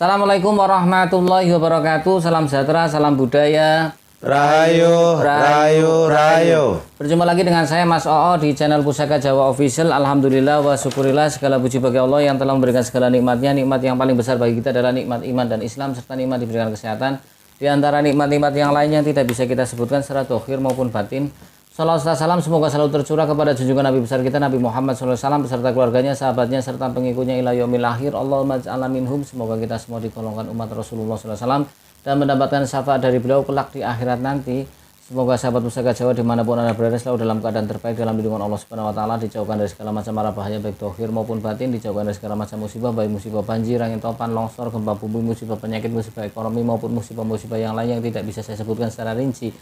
Assalamualaikum warahmatullahi wabarakatuh. Salam sejahtera, salam budaya. Rahayu, rahayu, rahayu. Berjumpa lagi dengan saya Mas Oo di channel Pusaka Jawa Official. Alhamdulillah wa syukurillah, segala puji bagi Allah yang telah memberikan segala nikmatnya. Nikmat yang paling besar bagi kita adalah nikmat iman dan Islam, serta nikmat diberikan kesehatan. Di antara nikmat-nikmat yang lainnya yang tidak bisa kita sebutkan secara dohir maupun batin. Salawat salam semoga selalu tercurah kepada junjungan Nabi besar kita Nabi Muhammad SAW beserta keluarganya, sahabatnya, serta pengikutnya ila yaumil akhir. Allahumma ja'alna minhum. Semoga kita semua digolongkan umat Rasulullah SAW dan mendapatkan syafaat dari beliau kelak di akhirat nanti. Semoga sahabat Pusaka Jawa dimanapun Anda berada selalu dalam keadaan terbaik dalam lindungan Allah Subhanahu Wa Taala, dijauhkan dari segala macam mara bahaya baik dohir maupun batin, dijauhkan dari segala macam musibah baik musibah banjir, angin topan, longsor, gempa bumi, musibah penyakit, musibah ekonomi maupun musibah-musibah yang lain yang tidak bisa saya sebutkan secara rinci.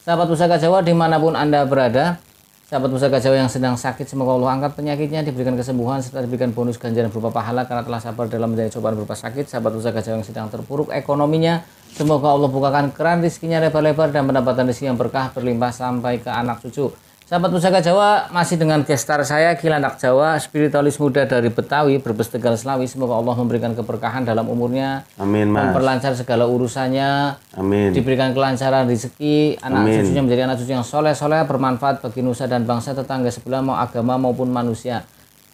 Sahabat Pusaka Jawa dimanapun Anda berada, sahabat Pusaka Jawa yang sedang sakit, semoga Allah angkat penyakitnya, diberikan kesembuhan, serta diberikan bonus ganjaran berupa pahala karena telah sabar dalam menjalani cobaan berupa sakit. Sahabat Pusaka Jawa yang sedang terpuruk ekonominya, semoga Allah bukakan keran rezekinya lebar-lebar dan mendapatkan rezeki yang berkah berlimpah sampai ke anak cucu. Sahabat Pusaka Jawa, masih dengan gestar saya Kilandak Jawa, spiritualis muda dari Betawi, Brebes, Tegal, Selawi. Semoga Allah memberikan keberkahan dalam umurnya, Amin, Mas. memperlancar segala urusannya, Amin. diberikan kelancaran rezeki, anak Amin. cucunya menjadi anak cucu yang soleh-soleh, bermanfaat bagi nusa dan bangsa, tetangga sebelah, mau agama maupun manusia.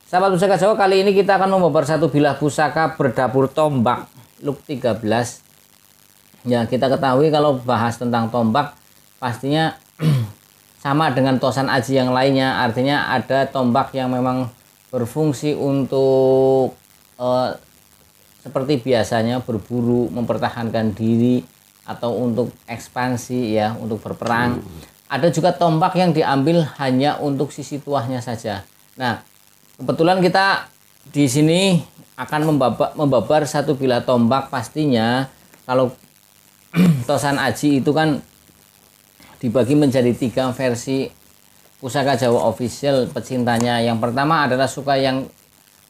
Sahabat Pusaka Jawa, kali ini kita akan membabar satu bilah pusaka berdapur tombak Luk 13. Ya, kita ketahui kalau bahas tentang tombak pastinya sama dengan tosan aji yang lainnya, artinya ada tombak yang memang berfungsi untuk seperti biasanya berburu, mempertahankan diri, atau untuk ekspansi ya, untuk berperang. Ada juga tombak yang diambil hanya untuk sisi tuahnya saja. Nah, kebetulan kita di sini akan membabar satu bilah tombak. Pastinya kalau tosan aji itu kan dibagi menjadi 3 versi Pusaka Jawa Official pecintanya. Yang pertama adalah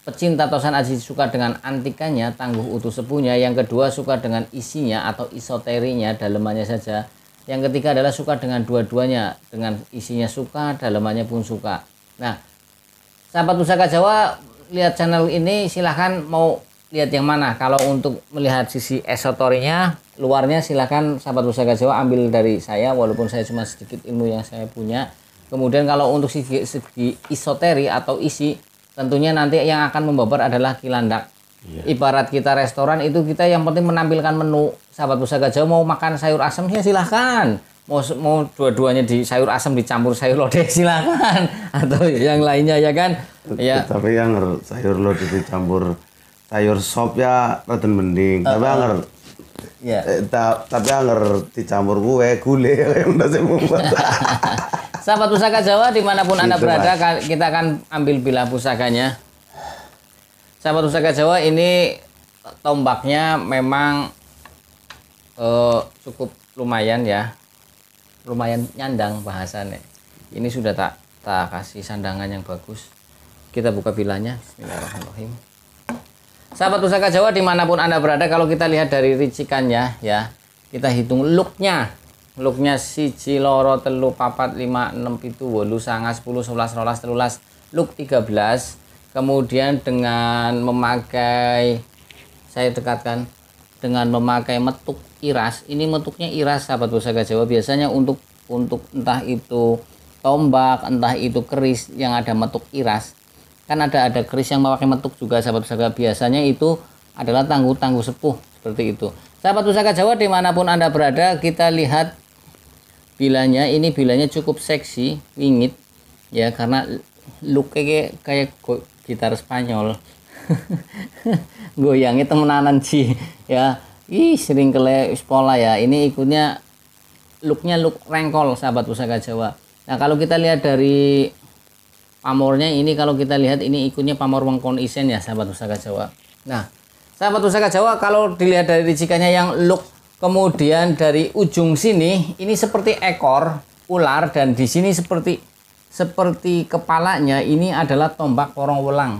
pecinta tosan aji suka dengan antikannya, tangguh utuh sepuhnya. Yang kedua suka dengan isinya atau isoterinya, dalemannya saja. Yang ketiga adalah suka dengan dua-duanya, dengan isinya suka, dalemannya pun suka. Nah, sahabat Pusaka Jawa, lihat channel ini silahkan mau lihat yang mana. Kalau untuk melihat sisi esoterinya, luarnya silahkan sahabat Pusaka Jawa ambil dari saya, walaupun saya cuma sedikit ilmu yang saya punya. Kemudian kalau untuk segi isoteri atau isi, tentunya nanti yang akan membabar adalah Kilandak. Ibarat kita restoran itu, kita yang penting menampilkan menu. Sahabat Pusaka Jawa mau makan sayur asem ya silahkan, mau dua-duanya di sayur asem dicampur sayur lodeh silahkan, atau yang lainnya ya kan ya. Tapi yang sayur lodeh dicampur sayur sop ya rada mending. Tapi anger ya. Tapi anger dicampur kue gule yang udah saya membuat. Sahabat Pusaka Jawa dimanapun Anda Gitu, berada, kita akan ambil bilah pusakanya. Sahabat Pusaka Jawa, ini tombaknya memang cukup lumayan ya, lumayan nyandang bahasannya. Ini sudah tak kasih sandangan yang bagus. Kita buka bilahnya. Bismillahirrahmanirrahim. Sahabat Pusaka Jawa dimanapun Anda berada, kalau kita lihat dari ricikannya ya, kita hitung looknya 1, 2, 3, 4, 5, 6, 7, 8, 9, 10, 11, 12, 13, look 13. Kemudian dengan memakai, saya dekatkan, dengan memakai metuk iras. Ini metuknya iras sahabat Pusaka Jawa, biasanya untuk entah itu tombak, entah itu keris yang ada metuk iras. Kan ada keris yang memakai metuk juga sahabat Pusaka, biasanya itu adalah tangguh sepuh seperti itu. Sahabat Pusaka Jawa dimanapun Anda berada, kita lihat bilahnya. Ini bilahnya cukup seksi, wingit ya, karena looknya kayak gitar Spanyol. Goyangnya temenanan sih ya. Sering kele pola ya. Ini ikutnya looknya look rengkol sahabat Pusaka Jawa. Nah, kalau kita lihat dari pamornya ini, kalau kita lihat ini ikutnya pamor wengkon isen ya sahabat Pusaka Jawa. Nah, sahabat Pusaka Jawa, kalau dilihat dari ricikannya yang look, kemudian dari ujung sini ini seperti ekor ular, dan di sini seperti kepalanya ini adalah tombak korong welang.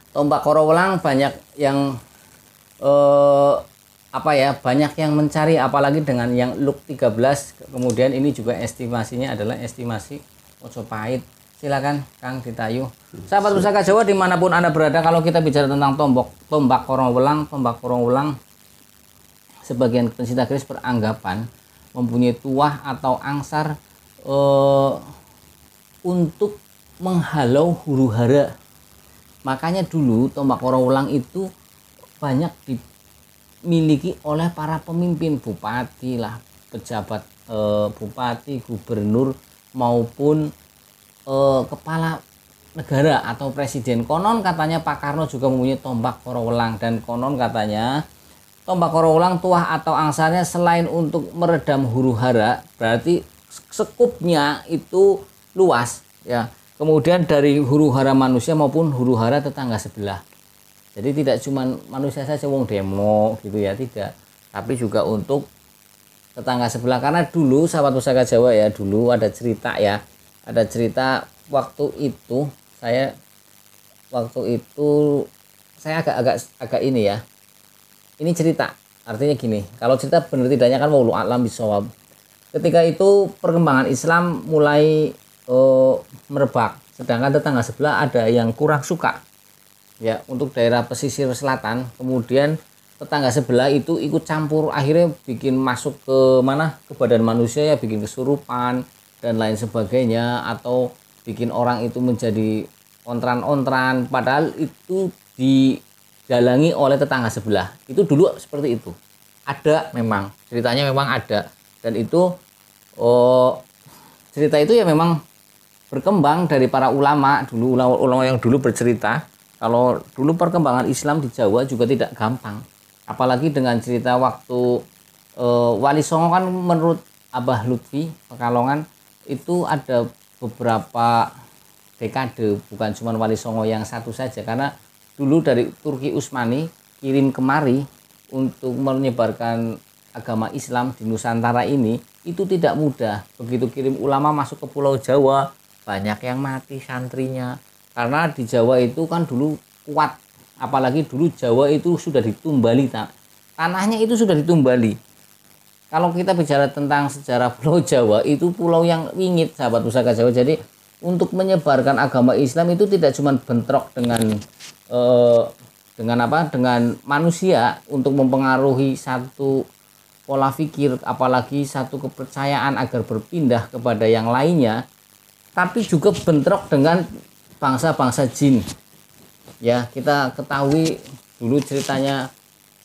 Tombak korong welang banyak yang banyak yang mencari, apalagi dengan yang look 13. Kemudian ini juga estimasinya adalah estimasi Mojopahit Silakan Kang Ditayu. Sahabat Pusaka Jawa dimanapun Anda berada, kalau kita bicara tentang tombak korong ulang, sebagian pencinta keris beranggapan mempunyai tuah atau angsar untuk menghalau huru-hara. Makanya dulu tombak korong ulang itu banyak dimiliki oleh para pemimpin, bupati lah, pejabat bupati, gubernur maupun kepala negara atau presiden. Konon katanya Pak Karno juga mempunyai tombak korong ulang, dan konon katanya tombak korong ulang tuah atau angsarnya selain untuk meredam huru-hara, berarti sekupnya itu luas ya. Kemudian dari huru-hara manusia maupun huru-hara tetangga sebelah. Jadi tidak cuma manusia saja wong demo gitu ya, tidak. Tapi juga untuk tetangga sebelah. Karena dulu sahabat Pusaka Jawa ya, dulu ada cerita ya. Ada cerita waktu itu saya agak ini ya. Ini cerita. Artinya gini, kalau cerita benar tidaknya kan wallahu a'lam bishawab. Ketika itu perkembangan Islam mulai merebak, sedangkan tetangga sebelah ada yang kurang suka ya untuk daerah pesisir selatan. Kemudian tetangga sebelah itu ikut campur, akhirnya bikin masuk ke badan manusia ya, bikin kesurupan dan lain sebagainya, atau bikin orang itu menjadi ontran-ontran, padahal itu didalangi oleh tetangga sebelah. Itu dulu seperti itu, ada, memang ceritanya memang ada, dan itu cerita itu ya memang berkembang dari para ulama dulu, ulama yang dulu bercerita kalau dulu perkembangan Islam di Jawa juga tidak gampang, apalagi dengan cerita waktu Wali Songo kan, menurut Abah Lutfi Pekalongan itu ada beberapa dekade, bukan cuma Wali Songo yang satu saja, karena dulu dari Turki Utsmani kirim kemari untuk menyebarkan agama Islam di Nusantara ini, itu tidak mudah. Begitu kirim ulama masuk ke Pulau Jawa, banyak yang mati santrinya, karena di Jawa itu kan dulu kuat, apalagi dulu Jawa itu sudah ditumbali, tanahnya itu sudah ditumbali. Kalau kita bicara tentang sejarah Pulau Jawa, itu pulau yang wingit sahabat Pusaka Jawa. Jadi untuk menyebarkan agama Islam itu tidak cuma bentrok dengan manusia untuk mempengaruhi satu pola pikir, apalagi satu kepercayaan agar berpindah kepada yang lainnya, tapi juga bentrok dengan bangsa-bangsa jin. Ya, kita ketahui dulu ceritanya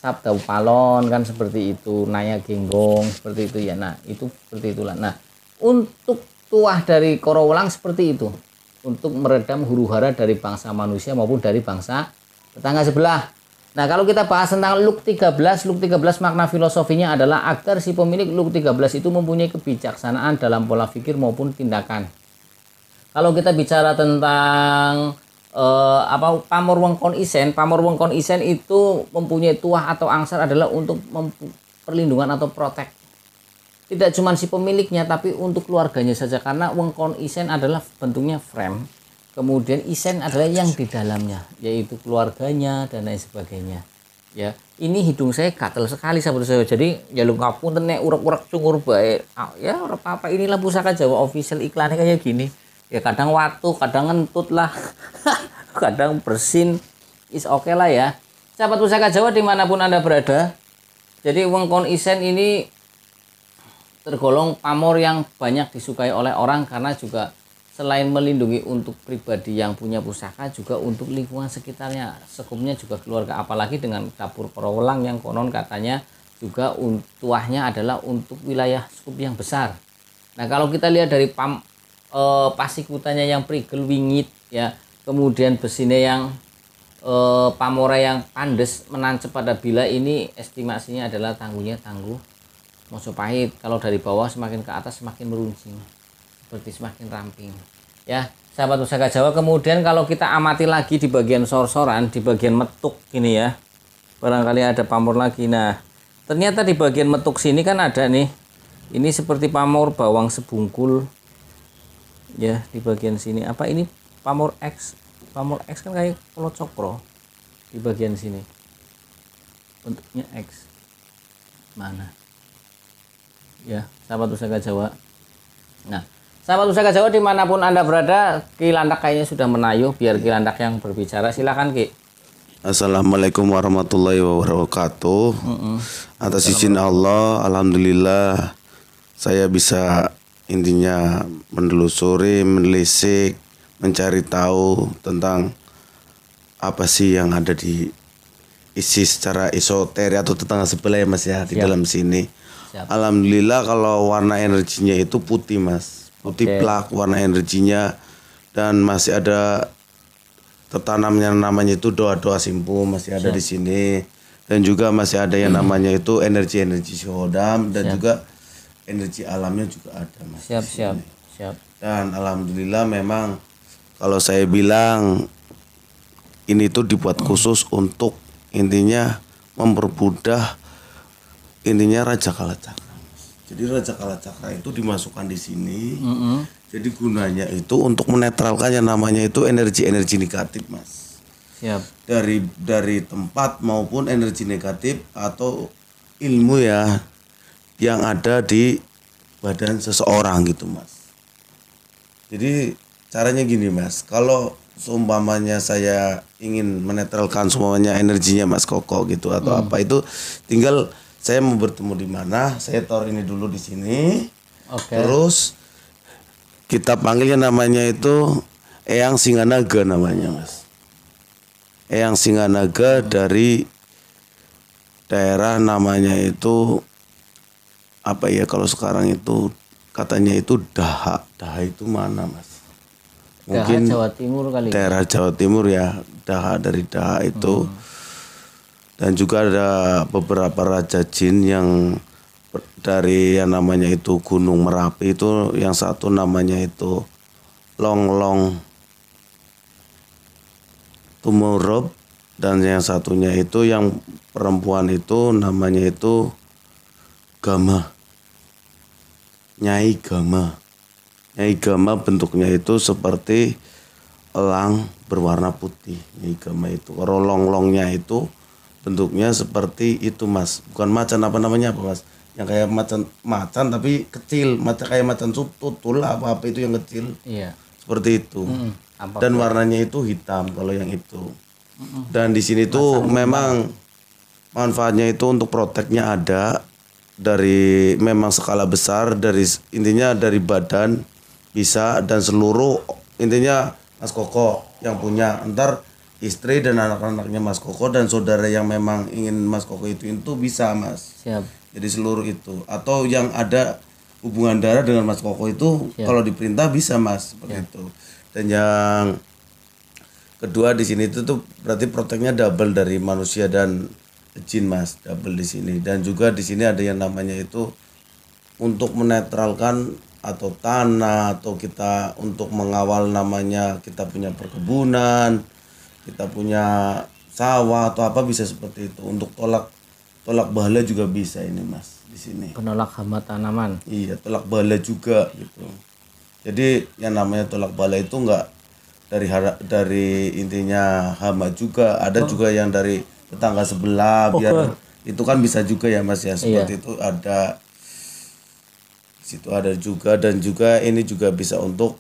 Sabda Palon kan seperti itu, Naya Genggong seperti itu ya. Nah, itu seperti itulah. Nah, untuk tuah dari korong ulang seperti itu, untuk meredam huru-hara dari bangsa manusia maupun dari bangsa tetangga sebelah. Nah, kalau kita bahas tentang Luk 13 makna filosofinya adalah agar si pemilik Luk 13 itu mempunyai kebijaksanaan dalam pola pikir maupun tindakan. Kalau kita bicara tentang pamor wengkon isen itu mempunyai tuah atau angsar adalah untuk perlindungan atau protek. Tidak cuma si pemiliknya tapi untuk keluarganya saja, karena wengkon isen adalah bentuknya frame. Kemudian isen adalah yang di dalamnya, yaitu keluarganya dan lain sebagainya. Ya, ini hidung saya gatel sekali sahabat saya. Jadi ya lu ngapunten nek urek-urek cungur bae. Ya ora apa-apa, inilah Pusaka Jawa official, iklannya kayak gini. Ya kadang watu, kadang ngentut lah. Kadang bersin. Is oke lah ya. Sahabat Pusaka Jawa dimanapun Anda berada. Jadi wengkon isen ini tergolong pamor yang banyak disukai oleh orang, karena juga selain melindungi untuk pribadi yang punya pusaka, juga untuk lingkungan sekitarnya, sekupnya juga keluarga, apalagi dengan dapur Korowelang yang konon katanya juga tuahnya adalah untuk wilayah skup yang besar. Nah, kalau kita lihat dari pasikutanya yang prigel wingit ya, kemudian besine yang pamora yang pandes menancap pada bila, ini estimasinya adalah tangguhnya tangguh Mojopahit. Kalau dari bawah semakin ke atas semakin meruncing, seperti semakin ramping ya sahabat Pusaka Jawa. Kemudian kalau kita amati lagi di bagian sor-soran, di bagian metuk gini ya, barangkali ada pamor lagi. Nah, ternyata di bagian metuk sini kan ada nih, ini seperti pamor bawang sebungkul ya, di bagian sini. Apa ini pamor X kan kayak Pulau Cokro di bagian sini, bentuknya X mana ya sahabat Pusaka Jawa. Nah, Sahabat Pusaka Jawa dimanapun Anda berada, Ki Landak kayaknya sudah menayuh, biar Ki Landak yang berbicara. Silakan Ki. Assalamualaikum warahmatullahi wabarakatuh. Atas izin Allah, alhamdulillah saya bisa intinya menelusuri, menelisik, mencari tahu tentang apa sih yang ada di isi secara esoter atau tetangga sebelah ya Mas ya di dalam sini. Siap. Alhamdulillah kalau warna energinya itu putih Mas. Putih plak warna energinya, dan masih ada tertanamnya namanya itu doa-doa simpu masih ada di sini, dan juga masih ada yang namanya itu energi-energi syuhodam, dan juga energi alamnya juga ada Mas. Siap. Dan alhamdulillah memang kalau saya bilang ini tuh dibuat khusus untuk intinya mempermudah intinya Raja Kalacakra. Jadi Raja Kalacakra itu dimasukkan di sini. Jadi gunanya itu untuk menetralkan yang namanya itu energi-energi negatif Mas. Siap. Dari tempat maupun energi negatif atau ilmu ya yang ada di badan seseorang gitu Mas. Jadi caranya gini Mas, kalau seumpamanya saya ingin menetralkan semuanya energinya Mas Koko gitu atau apa itu, tinggal saya mau bertemu di mana, saya taruh ini dulu di sini. Terus kita panggilnya namanya itu Eyang Singganaga namanya Mas. Eyang Singganaga dari daerah namanya itu apa ya kalau sekarang itu katanya itu Daha. Daha itu mana Mas? Mungkin Jawa Timur kali. Daerah Jawa Timur ya, Daha, dari Daha itu. Dan juga ada beberapa raja jin yang dari yang namanya itu Gunung Merapi itu, yang satu namanya itu Long Tumurub, dan yang satunya itu yang perempuan itu namanya itu Gama. Nyai Gama. Nyai Gama bentuknya itu seperti elang berwarna putih. Nyai Gama itu rolong-longnya itu bentuknya seperti itu Mas, bukan macan apa namanya apa Mas, yang kayak macan tapi kecil, kayak macan tutul apa itu yang kecil. Iya. Seperti itu. Dan warnanya itu hitam kalau yang itu. Dan di sini tuh memang manfaatnya itu untuk proteknya ada dari memang skala besar, dari intinya dari badan bisa, dan seluruh intinya Mas Koko yang punya, ntar istri dan anak-anaknya Mas Koko dan saudara yang memang ingin Mas Koko itu bisa Mas. Siap. Jadi seluruh itu, atau yang ada hubungan darah dengan Mas Koko itu kalau diperintah bisa Mas, seperti itu. Dan yang kedua di sini itu tuh berarti proteknya double dari manusia dan jin Mas, double di sini. Dan juga di sini ada yang namanya itu untuk menetralkan atau tanah, atau kita untuk mengawal namanya kita punya perkebunan, kita punya sawah atau apa bisa seperti itu. Untuk tolak bala juga bisa ini Mas di sini. Penolak hama tanaman. Iya, tolak bala juga gitu. Jadi yang namanya tolak bala itu enggak dari intinya hama juga, ada juga yang dari tetangga sebelah biar itu kan bisa juga ya Mas ya, seperti itu ada. Di situ ada juga, dan juga ini juga bisa untuk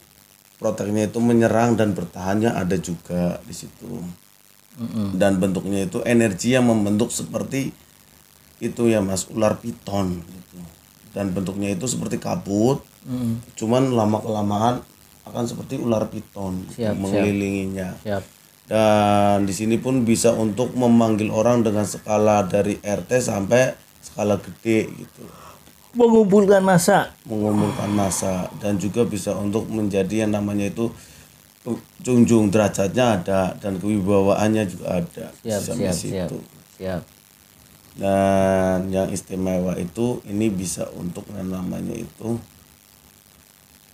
proteknya itu menyerang dan bertahannya ada juga di situ. Dan bentuknya itu energi yang membentuk seperti itu ya Mas, ular piton gitu. Dan bentuknya itu seperti kabut, cuman lama kelamaan akan seperti ular piton mengelilinginya. Dan di sini pun bisa untuk memanggil orang dengan skala dari RT sampai skala gede gitu. Mengumpulkan massa, dan juga bisa untuk menjadi yang namanya itu junjung derajatnya ada, dan kewibawaannya juga ada. Siap. Dan yang istimewa itu ini bisa untuk yang namanya itu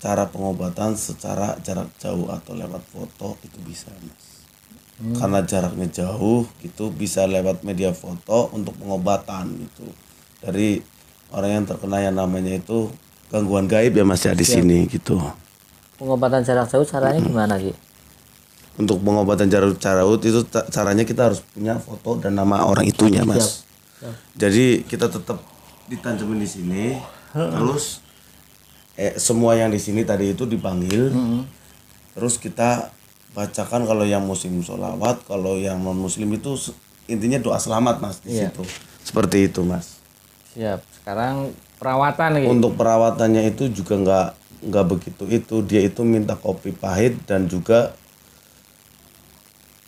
cara pengobatan secara jarak jauh atau lewat foto itu bisa Mas. Karena jaraknya jauh gitu, bisa lewat media foto untuk pengobatan gitu dari orang yang terkena yang namanya itu gangguan gaib ya Mas ya di sini gitu. Pengobatan jarak jauh caranya gimana Ki? Untuk pengobatan jarak jauh itu caranya kita harus punya foto dan nama orang itunya Mas. Jadi kita tetap ditanjamin di sini, terus semua yang di sini tadi itu dipanggil. Terus kita bacakan kalau yang muslim sholawat, kalau yang non muslim itu intinya doa selamat Mas di situ. Seperti itu Mas. Siap. Sekarang perawatan gitu. Untuk perawatannya itu juga nggak begitu itu. Dia itu minta kopi pahit dan juga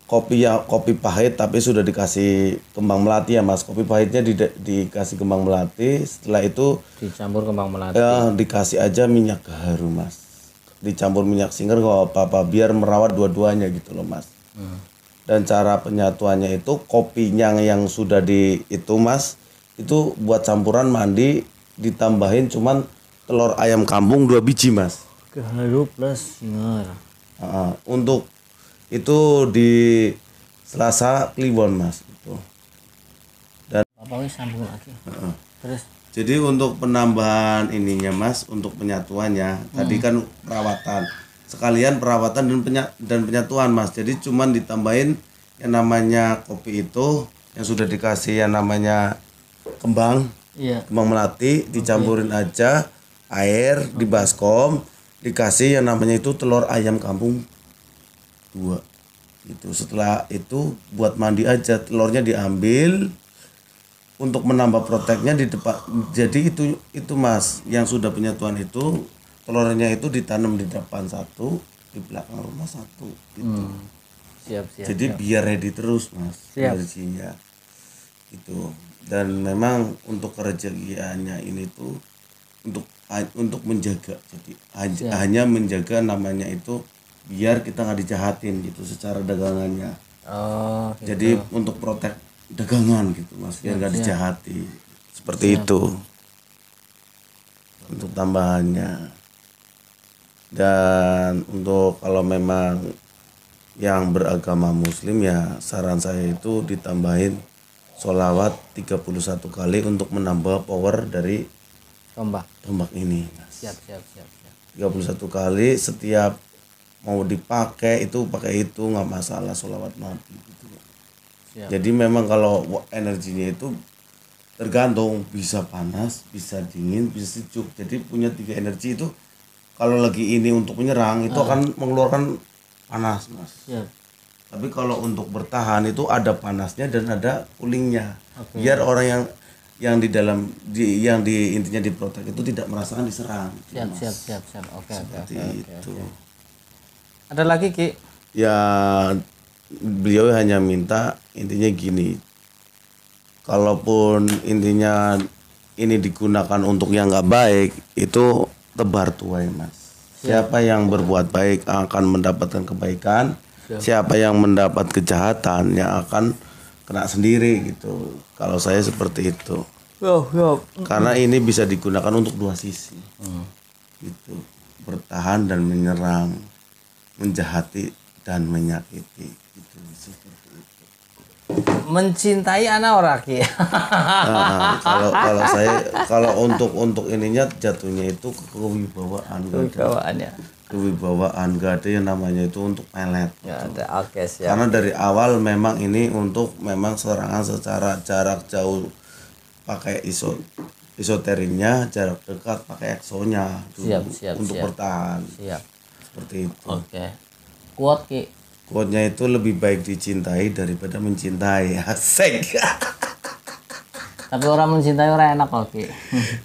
kopi pahit tapi sudah dikasih kembang melati ya Mas. Kopi pahitnya dikasih kembang melati, setelah itu dicampur kembang melati. Ya, dikasih aja minyak gaharu Mas. Dicampur minyak singer nggak apa-apa biar merawat dua-duanya gitu loh Mas. Dan cara penyatuannya itu kopinya yang sudah itu Mas, itu buat campuran mandi ditambahin cuman telur ayam kampung 2 biji Mas. Gaharu plus singer. Untuk itu di Selasa Kliwon Mas itu. Dan Apa wis sambung lagi. Terus jadi untuk penambahan ininya Mas, untuk penyatuannya tadi kan perawatan. Sekalian perawatan dan penyatuan Mas. Jadi cuman ditambahin yang namanya kopi itu yang sudah dikasih yang namanya kembang melati, dicampurin aja air di baskom, dikasih yang namanya itu telur ayam kampung 2 itu. Setelah itu buat mandi aja, telurnya diambil untuk menambah proteknya di depan. Jadi itu Mas yang sudah penyatuan itu, telurnya itu ditanam di depan 1, di belakang rumah 1 gitu. Siap. Jadi biar ready terus Mas energinya itu. Dan memang untuk kerezekiannya ini tuh untuk menjaga, jadi hanya menjaga namanya itu biar kita nggak dijahatin gitu secara dagangannya. Gitu. Jadi untuk protek dagangan gitu Mas, biar nggak dijahati seperti itu untuk tambahannya. Dan untuk kalau memang yang beragama muslim ya saran saya itu ditambahin sholawat 31 kali untuk menambah power dari tombak ini Mas. Siap. 31 kali setiap mau dipakai itu pakai itu nggak masalah sholawat Nabi gitu. Jadi memang kalau energinya itu tergantung, bisa panas, bisa dingin, bisa sejuk. Jadi punya 3 energi itu kalau lagi ini untuk menyerang itu akan mengeluarkan panas Mas. Tapi kalau untuk bertahan itu ada panasnya dan ada coolingnya. Biar orang yang di dalam yang intinya diprotek itu tidak merasakan diserang. Siap. Oke. Itu. Ada lagi Ki? Ya beliau hanya minta intinya gini. Kalaupun intinya ini digunakan untuk yang nggak baik itu tebar tuai Mas. Siapa yang berbuat baik akan mendapatkan kebaikan. Siapa yang mendapat kejahatan yang akan kena sendiri gitu. Kalau saya seperti itu. Karena ini bisa digunakan untuk 2 sisi. Gitu. Bertahan dan menyerang, menjahati dan menyakiti gitu. Seperti itu. Mencintai anak orang Ki. Kalau untuk ininya jatuhnya itu kewibawaan. Kewibawaan gak ada yang namanya itu untuk pelet. Siap. Karena dari awal memang ini untuk memang serangan secara jarak jauh pakai isoterinya, jarak dekat pakai exonya untuk bertahan. Seperti itu. Kuat Ki. Quote-nya itu lebih baik dicintai daripada mencintai. Asik. Tapi orang mencintai orang enak kok Ki.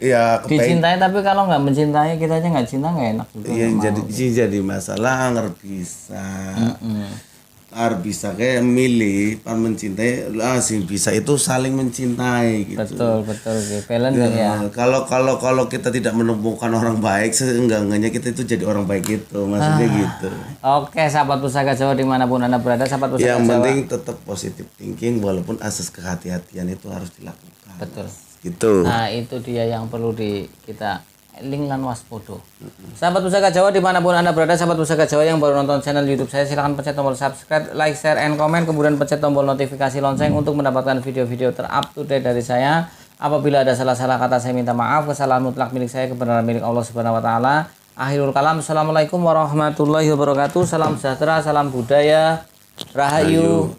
Iya, dicintai tapi kalau nggak mencintai kita aja nggak cinta nggak enak juga. Iya, jadi masalah bisa kayak milih pan mencintai sing bisa itu saling mencintai gitu. Betul Ki. Ya. Kalau kita tidak menemukan orang baik, seenggak-enggaknya kita itu jadi orang baik itu, maksudnya gitu. Oke, sahabat Pusaka Jawa dimanapun Anda berada, sahabat Pusaka Jawa. Yang penting tetap positive thinking walaupun asas kehati-hatian itu harus dilakukan. Betul. Gitu. Nah, itu dia yang perlu kita eling lan waspodo. Sahabat Pusaka Jawa dimanapun Anda berada, sahabat Pusaka Jawa yang baru nonton channel YouTube saya, silahkan pencet tombol subscribe, like, share, and comment, kemudian pencet tombol notifikasi lonceng untuk mendapatkan video-video ter-up to date dari saya. Apabila ada salah-salah kata saya minta maaf, kesalahan mutlak milik saya, kebenaran milik Allah Subhanahu wa taala. Akhirul kalam, assalamualaikum warahmatullahi wabarakatuh. Salam sejahtera, salam budaya, rahayu.